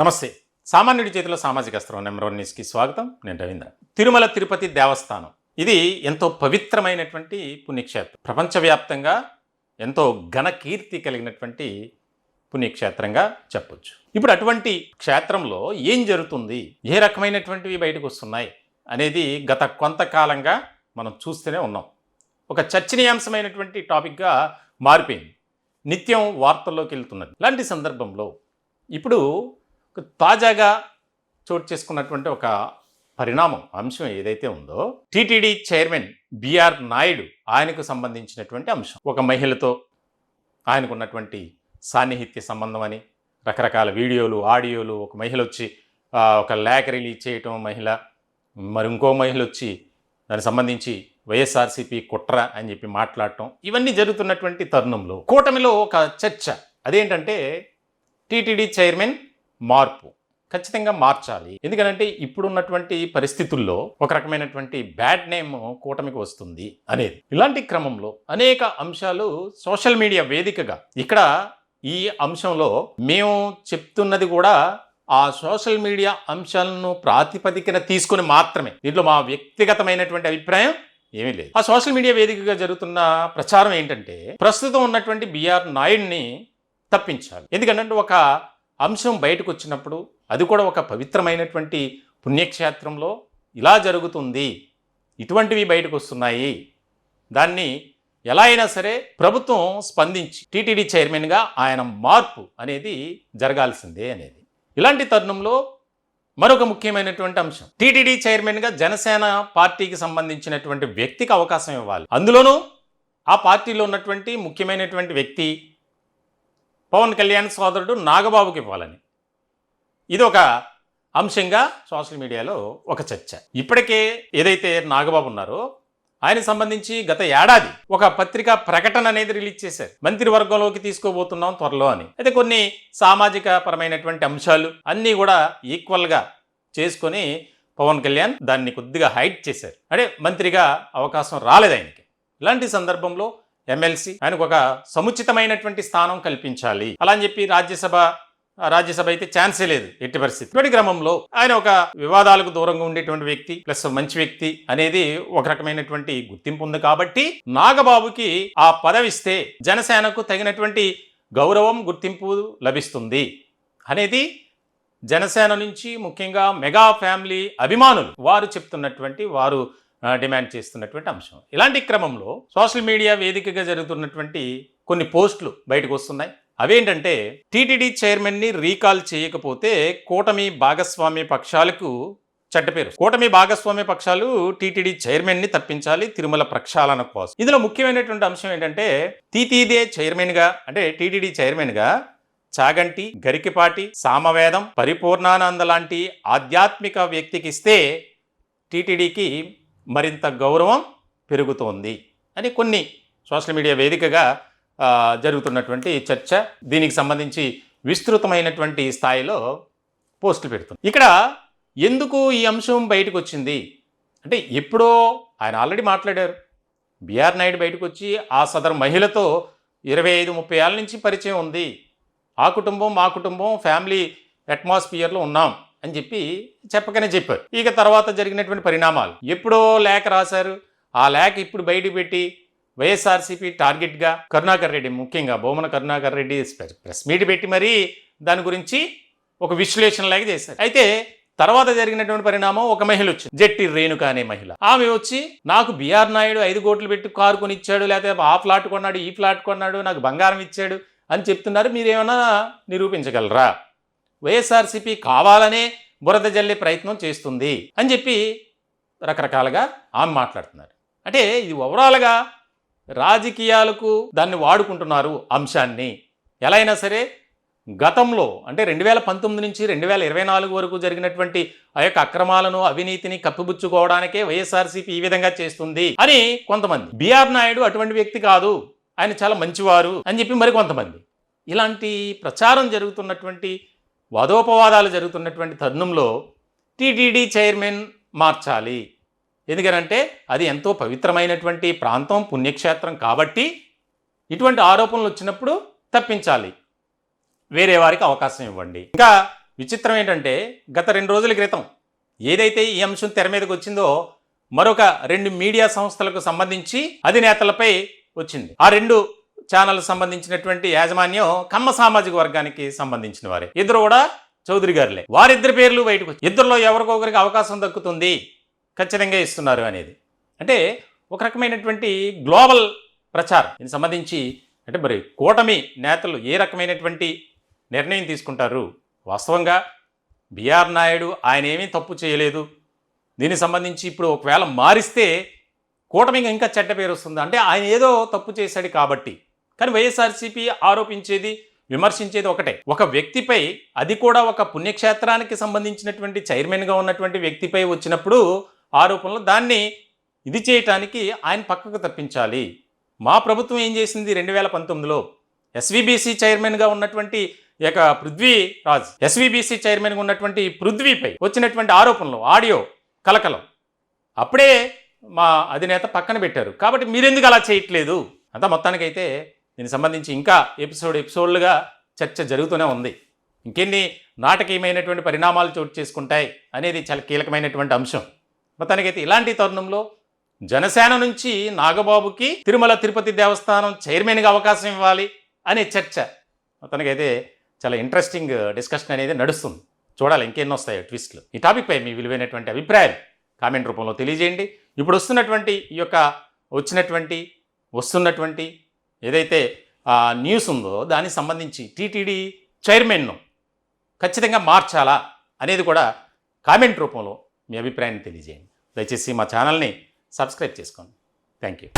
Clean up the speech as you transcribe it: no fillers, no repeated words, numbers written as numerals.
నమస్తే. సామాన్యుడి చేతిలో సామాజిక అస్త్రం నెంబర్ 1 న్యూస్కి స్వాగతం. నేను రవీంద్ర. తిరుమల తిరుపతి దేవస్థానం ఇది ఎంతో పవిత్రమైనటువంటి పుణ్యక్షేత్రం. ప్రపంచవ్యాప్తంగా ఎంతో ఘన కీర్తి కలిగినటువంటి పుణ్యక్షేత్రంగా చెప్పొచ్చు. ఇప్పుడు అటువంటి క్షేత్రంలో ఏం జరుగుతుంది, ఏ రకమైనటువంటివి బయటకు వస్తున్నాయి అనేది గత కొంతకాలంగా మనం చూస్తూనే ఉన్నాం. ఒక చర్చనీయాంశమైనటువంటి టాపిక్గా మారిపోయింది. నిత్యం వార్తల్లోకి వెళ్తున్నది. ఇలాంటి సందర్భంలో ఇప్పుడు తాజాగా చోటు చేసుకున్నటువంటి ఒక పరిణామం అంశం ఏదైతే ఉందో, టీటీడీ చైర్మన్ బిఆర్ నాయుడు ఆయనకు సంబంధించినటువంటి అంశం. ఒక మహిళతో ఆయనకు ఉన్నటువంటి సాన్నిహిత్య సంబంధం అని రకరకాల వీడియోలు, ఆడియోలు, ఒక మహిళ వచ్చి ఒక లేఖ రిలీజ్ చేయటం, మహిళ మరి ఇంకో మహిళ వచ్చి దానికి సంబంధించి వైఎస్ఆర్సీపీ కుట్ర అని చెప్పి మాట్లాడటం, ఇవన్నీ జరుగుతున్నటువంటి తరుణంలో కూటమిలో ఒక చర్చ. అదేంటంటే టీటీడీ చైర్మన్ మార్పు ఖచ్చితంగా మార్చాలి. ఎందుకంటే ఇప్పుడున్నటువంటి పరిస్థితుల్లో ఒక రకమైనటువంటి బ్యాడ్ నేమ్ కూటమికి వస్తుంది అనేది. ఇలాంటి క్రమంలో అనేక అంశాలు సోషల్ మీడియా వేదికగా, ఇక్కడ ఈ అంశంలో మేము చెప్తున్నది కూడా ఆ సోషల్ మీడియా అంశాలను ప్రాతిపదికన తీసుకుని మాత్రమే, దీంట్లో మా వ్యక్తిగతమైనటువంటి అభిప్రాయం ఏమీ లేదు. ఆ సోషల్ మీడియా వేదికగా జరుగుతున్న ప్రచారం ఏంటంటే ప్రస్తుతం ఉన్నటువంటి బిఆర్ నాయుడిని తప్పించాలి. ఎందుకంటే ఒక అంశం బయటకు వచ్చినప్పుడు, అది కూడా ఒక పవిత్రమైనటువంటి పుణ్యక్షేత్రంలో ఇలా జరుగుతుంది, ఇటువంటివి బయటకు వస్తున్నాయి, దాన్ని ఎలా అయినా సరే ప్రభుత్వం స్పందించి టీటీడీ చైర్మన్గా ఆయన మార్పు అనేది జరగాల్సిందే అనేది. ఇలాంటి తరుణంలో మరొక ముఖ్యమైనటువంటి అంశం, టీటీడీ చైర్మన్గా జనసేన పార్టీకి సంబంధించినటువంటి వ్యక్తికి అవకాశం ఇవ్వాలి. అందులోనూ ఆ పార్టీలో ఉన్నటువంటి ముఖ్యమైనటువంటి వ్యక్తి పవన్ కళ్యాణ్ సోదరుడు నాగబాబుకి ఇవ్వాలని, ఇది ఒక అంశంగా సోషల్ మీడియాలో ఒక చర్చ. ఇప్పటికే ఏదైతే నాగబాబు ఉన్నారో ఆయనకు సంబంధించి గత ఏడాది ఒక పత్రికా ప్రకటన అనేది రిలీజ్ చేశారు, మంత్రివర్గంలోకి తీసుకోబోతున్నాం త్వరలో అని. అయితే కొన్ని సామాజిక పరమైనటువంటి అంశాలు అన్నీ కూడా ఈక్వల్గా చేసుకొని పవన్ కళ్యాణ్ దాన్ని కొద్దిగా హైట్ చేశారు. అంటే మంత్రిగా అవకాశం రాలేదు ఆయనకి. ఇలాంటి సందర్భంలో ఎమ్మెల్సీ ఆయనకు ఒక సముచితమైనటువంటి స్థానం కల్పించాలి అలా అని చెప్పి రాజ్యసభ అయితే ఛాన్సే లేదు ఎట్టి పరిస్థితి. ఇటువంటి క్రమంలో ఆయన ఒక వివాదాలకు దూరంగా ఉండేటువంటి వ్యక్తి ప్లస్ మంచి వ్యక్తి అనేది ఒక రకమైనటువంటి గుర్తింపు ఉంది. కాబట్టి నాగబాబుకి ఆ పదవిస్తే జనసేనకు తగినటువంటి గౌరవం, గుర్తింపు లభిస్తుంది అనేది జనసేన నుంచి ముఖ్యంగా మెగా ఫ్యామిలీ అభిమానులు వారు చెప్తున్నటువంటి, వారు డిమాండ్ చేస్తున్నటువంటి అంశం. ఇలాంటి క్రమంలో సోషల్ మీడియా వేదికగా జరుగుతున్నటువంటి కొన్ని పోస్టులు బయటకు వస్తున్నాయి. అవేంటంటే టీటీడీ చైర్మన్ని రీకాల్ చేయకపోతే కూటమి భాగస్వామ్య పక్షాలకు చెడ్డ పేరు. కూటమి భాగస్వామ్య పక్షాలు టీటీడీ చైర్మన్ని తప్పించాలి తిరుమల ప్రక్షాళన కోసం. ఇందులో ముఖ్యమైనటువంటి అంశం ఏంటంటే తీతీదే చైర్మన్గా, అంటే టీటీడీ చైర్మన్గా చాగంటి, గరికిపాటి, సామవేదం, పరిపూర్ణానంద లాంటి ఆధ్యాత్మిక వ్యక్తికి ఇస్తే టీటీడీకి మరింత గౌరవం పెరుగుతోంది అని కొన్ని సోషల్ మీడియా వేదికగా జరుగుతున్నటువంటి చర్చ. దీనికి సంబంధించి విస్తృతమైనటువంటి స్థాయిలో పోస్టులు పెడుతుంది. ఇక్కడ ఎందుకు ఈ అంశం బయటకు వచ్చింది అంటే, ఎప్పుడో ఆయన ఆల్రెడీ మాట్లాడారు. బిఆర్ నాయుడు బయటకు వచ్చి ఆ సదరు మహిళతో 25-30 ఏళ్ళ నుంచి పరిచయం ఉంది, ఆ కుటుంబం మా కుటుంబం ఫ్యామిలీ అట్మాస్ఫియర్లో ఉన్నాం అని చెప్పకనే చెప్పారు. ఇక తర్వాత జరిగినటువంటి పరిణామాలు, ఎప్పుడో లేఖ రాశారు, ఆ లేఖ ఇప్పుడు బయటకు పెట్టి వైఎస్ఆర్సీపీ టార్గెట్గా కరుణాకర్ రెడ్డి, ముఖ్యంగా బొమ్మన కరుణాకర్ రెడ్డి ప్రెస్ మీట్ పెట్టి మరీ దాని గురించి ఒక విశ్లేషణలాగా చేశారు. అయితే తర్వాత జరిగినటువంటి పరిణామం, ఒక మహిళ వచ్చింది, జట్టి రేణుక అనే మహిళ. ఆమె వచ్చి నాకు బిఆర్ నాయుడు 5 కోట్లు పెట్టి కారు కొని ఇచ్చాడు, లేకపోతే ఆ ఫ్లాట్ కొన్నాడు, ఈ ఫ్లాట్ కొన్నాడు, నాకు బంగారం ఇచ్చాడు అని చెప్తున్నారు, మీరేమన్నా నిరూపించగలరా? వైఎస్ఆర్సీపీ కావాలనే బురద జల్లే ప్రయత్నం చేస్తుంది అని చెప్పి రకరకాలుగా ఆమె మాట్లాడుతున్నారు. అంటే ఇది ఓవరాల్గా రాజకీయాలకు దాన్ని వాడుకుంటున్నారు అంశాన్ని. ఎలా అయినా సరే గతంలో అంటే 2019 నుంచి 2024 వరకు జరిగినటువంటి ఆ యొక్క అక్రమాలను, అవినీతిని కప్పిపుచ్చుకోవడానికే వైఎస్ఆర్సీపీ ఈ విధంగా చేస్తుంది అని కొంతమంది, బిఆర్ నాయుడు అటువంటి వ్యక్తి కాదు, ఆయన చాలా మంచివారు అని చెప్పి మరి కొంతమంది. ఇలాంటి ప్రచారం జరుగుతున్నటువంటి, వాదోపవాదాలు జరుగుతున్నటువంటి తరుణంలో టీటీడీ చైర్మన్ మార్చాలి. ఎందుకనంటే అది ఎంతో పవిత్రమైనటువంటి ప్రాంతం, పుణ్యక్షేత్రం కాబట్టి ఇటువంటి ఆరోపణలు వచ్చినప్పుడు తప్పించాలి, వేరే వారికి అవకాశం ఇవ్వండి. ఇంకా విచిత్రం ఏంటంటే గత 2 రోజుల క్రితం ఏదైతే ఈ అంశం తెర మీదకి వచ్చిందో మరొక 2 మీడియా సంస్థలకు సంబంధించి అధినేతలపై వచ్చింది. ఆ 2 ఛానల్ సంబంధించినటువంటి యాజమాన్యం కమ్మ సామాజిక వర్గానికి సంబంధించిన వారే. ఇద్దరు కూడా చౌదరి గారులే. వారిద్దరి పేర్లు బయటకు వచ్చి ఇద్దరిలో ఎవరికొకరికి అవకాశం దక్కుతుంది ఖచ్చితంగా ఇస్తున్నారు అనేది. అంటే ఒక రకమైనటువంటి గ్లోబల్ ప్రచారం. దీనికి సంబంధించి అంటే మరి కూటమి నేతలు ఏ రకమైనటువంటి నిర్ణయం తీసుకుంటారు? వాస్తవంగా బిఆర్ నాయుడు ఆయన ఏమీ తప్పు చేయలేదు. దీనికి సంబంధించి ఇప్పుడు ఒకవేళ మారిస్తే కూటమికి ఇంకా చెడ్డ పేరు వస్తుంది. అంటే ఆయన ఏదో తప్పు చేశాడు కాబట్టి. కానీ వైఎస్ఆర్సీపీ ఆరోపించేది, విమర్శించేది ఒకటే. ఒక వ్యక్తిపై, అది కూడా ఒక పుణ్యక్షేత్రానికి సంబంధించినటువంటి చైర్మన్గా ఉన్నటువంటి వ్యక్తిపై వచ్చినప్పుడు ఆరోపణలు, దాన్ని ఇది చేయటానికి ఆయన పక్కకు తప్పించాలి. మా ప్రభుత్వం ఏం చేసింది 2019లో ఎస్వీబీసీ చైర్మన్గా ఉన్నటువంటి పృథ్వీరాజ్, ఎస్వీబీసీ చైర్మన్గా ఉన్నటువంటి పృథ్వీపై వచ్చినటువంటి ఆరోపణలు, ఆడియో కలకలం అప్పుడే మా అధినేత పక్కన పెట్టారు. కాబట్టి మీరెందుకు అలా చేయట్లేదు? అంతా మొత్తానికైతే దీనికి సంబంధించి ఇంకా ఎపిసోడ్లుగా చర్చ జరుగుతూనే ఉంది. ఇంకెన్ని నాటకీయమైనటువంటి పరిణామాలు చోటు చేసుకుంటాయి అనేది చాలా కీలకమైనటువంటి అంశం. మొత్తానికైతే ఇలాంటి తరుణంలో జనసేన నుంచి నాగబాబుకి తిరుమల తిరుపతి దేవస్థానం చైర్మన్గా అవకాశం ఇవ్వాలి అనే చర్చ మొత్తానికైతే చాలా ఇంట్రెస్టింగ్ డిస్కషన్ అనేది నడుస్తుంది. చూడాలి ఇంకెన్ని వస్తాయో ట్విస్ట్లు. ఈ టాపిక్పై మీ విలువైనటువంటి అభిప్రాయాలు కామెంట్ రూపంలో తెలియజేయండి. ఇప్పుడు వస్తున్నటువంటి వస్తున్నటువంటి ఏదైతే న్యూస్ ఉందో దానికి సంబంధించి టీటీడీ చైర్మన్ను ఖచ్చితంగా మార్చాలా అనేది కూడా కామెంట్ రూపంలో మీ అభిప్రాయాన్ని తెలియజేయండి. దయచేసి మా ఛానల్ని సబ్స్క్రైబ్ చేసుకోండి. Thank you.